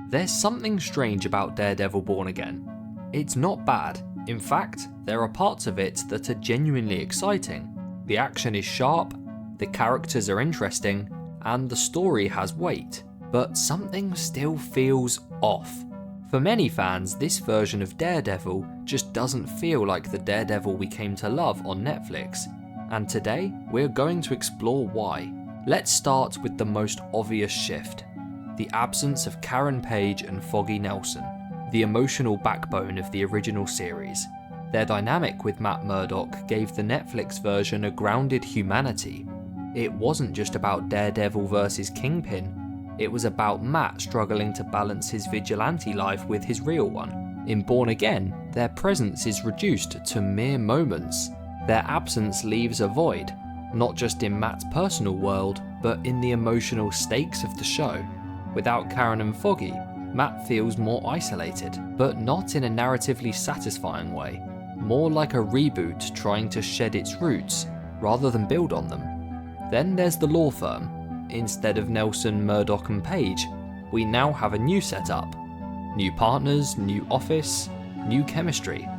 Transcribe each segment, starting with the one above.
There's something strange about Daredevil Born Again. It's not bad. In fact, there are parts of it that are genuinely exciting. The action is sharp, the characters are interesting, and the story has weight. But something still feels off. For many fans, this version of Daredevil just doesn't feel like the Daredevil we came to love on Netflix. And today, we're going to explore why. Let's start with the most obvious shift. The absence of Karen Page and Foggy Nelson, the emotional backbone of the original series. Their dynamic with Matt Murdock gave the Netflix version a grounded humanity. It wasn't just about Daredevil versus Kingpin, it was about Matt struggling to balance his vigilante life with his real one. In Born Again, their presence is reduced to mere moments. Their absence leaves a void, not just in Matt's personal world, but in the emotional stakes of the show. Without Karen and Foggy, Matt feels more isolated, but not in a narratively satisfying way, more like a reboot trying to shed its roots, rather than build on them. Then there's the law firm. Instead of Nelson, Murdock and Page, we now have a new setup. New partners, new office, new chemistry.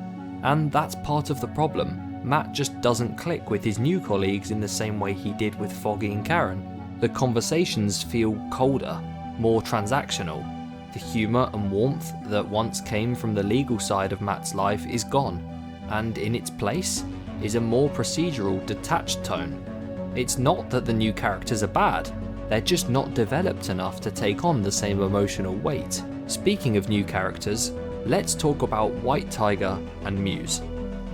And that's part of the problem. Matt just doesn't click with his new colleagues in the same way he did with Foggy and Karen. The conversations feel colder, more transactional. The humour and warmth that once came from the legal side of Matt's life is gone, and in its place is a more procedural, detached tone. It's not that the new characters are bad, they're just not developed enough to take on the same emotional weight. Speaking of new characters, let's talk about White Tiger and Muse.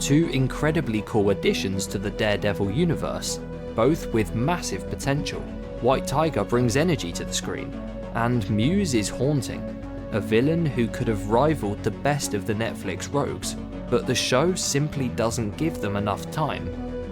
Two incredibly cool additions to the Daredevil universe, both with massive potential. White Tiger brings energy to the screen, and Muse is haunting, a villain who could have rivaled the best of the Netflix rogues, but the show simply doesn't give them enough time.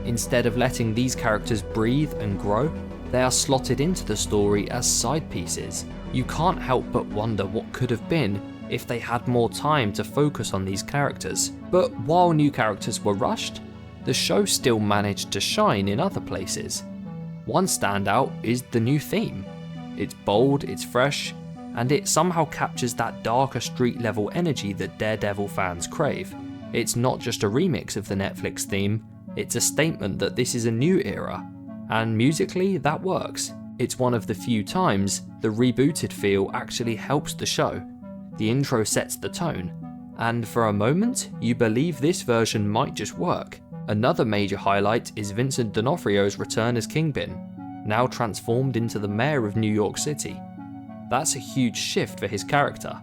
Instead of letting these characters breathe and grow, they are slotted into the story as side pieces. You can't help but wonder what could have been if they had more time to focus on these characters. But while new characters were rushed, the show still managed to shine in other places. One standout is the new theme. It's bold, it's fresh, and it somehow captures that darker street level energy that Daredevil fans crave. It's not just a remix of the Netflix theme, it's a statement that this is a new era, and musically that works. It's one of the few times the rebooted feel actually helps the show. The intro sets the tone, and for a moment you believe this version might just work. Another major highlight is Vincent D'Onofrio's return as Kingpin, now transformed into the mayor of New York City. That's a huge shift for his character,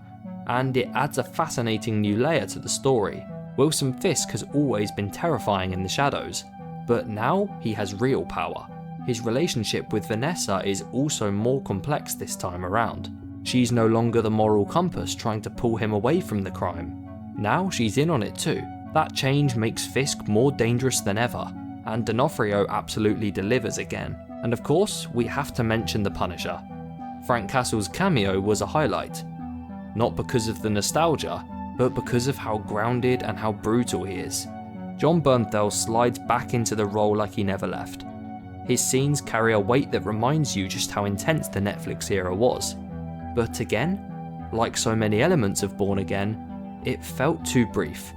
and it adds a fascinating new layer to the story. Wilson Fisk has always been terrifying in the shadows, but now he has real power. His relationship with Vanessa is also more complex this time around. She's no longer the moral compass trying to pull him away from the crime. Now she's in on it too. That change makes Fisk more dangerous than ever, and D'Onofrio absolutely delivers again. And of course, we have to mention the Punisher. Frank Castle's cameo was a highlight. Not because of the nostalgia, but because of how grounded and how brutal he is. Jon Bernthal slides back into the role like he never left. His scenes carry a weight that reminds you just how intense the Netflix era was. But again, like so many elements of Born Again, it felt too brief.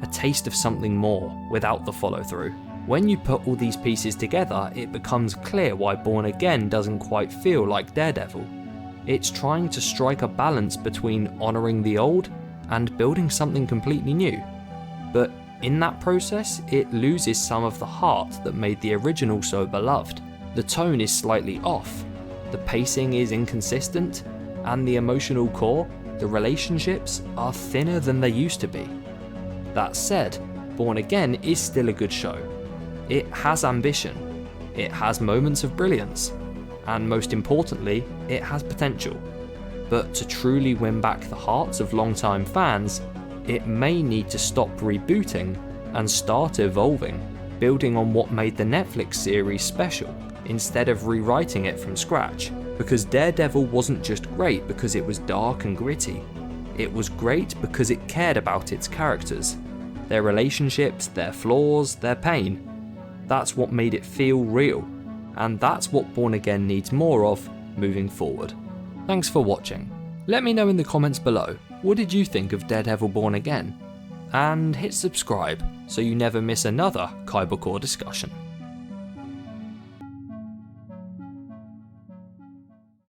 A taste of something more, without the follow-through. When you put all these pieces together, it becomes clear why Born Again doesn't quite feel like Daredevil. It's trying to strike a balance between honouring the old and building something completely new. But in that process, it loses some of the heart that made the original so beloved. The tone is slightly off, the pacing is inconsistent, and the emotional core, the relationships, are thinner than they used to be. That said, Born Again is still a good show. It has ambition, it has moments of brilliance, and most importantly, it has potential. But to truly win back the hearts of longtime fans, it may need to stop rebooting and start evolving, building on what made the Netflix series special, instead of rewriting it from scratch. Because Daredevil wasn't just great because it was dark and gritty, it was great because it cared about its characters, their relationships, their flaws, their pain. That's what made it feel real, and that's what Born Again needs more of moving forward. Thanks for watching. Let me know in the comments below, what did you think of Daredevil Born Again? And hit subscribe so you never miss another Kaiba Core discussion.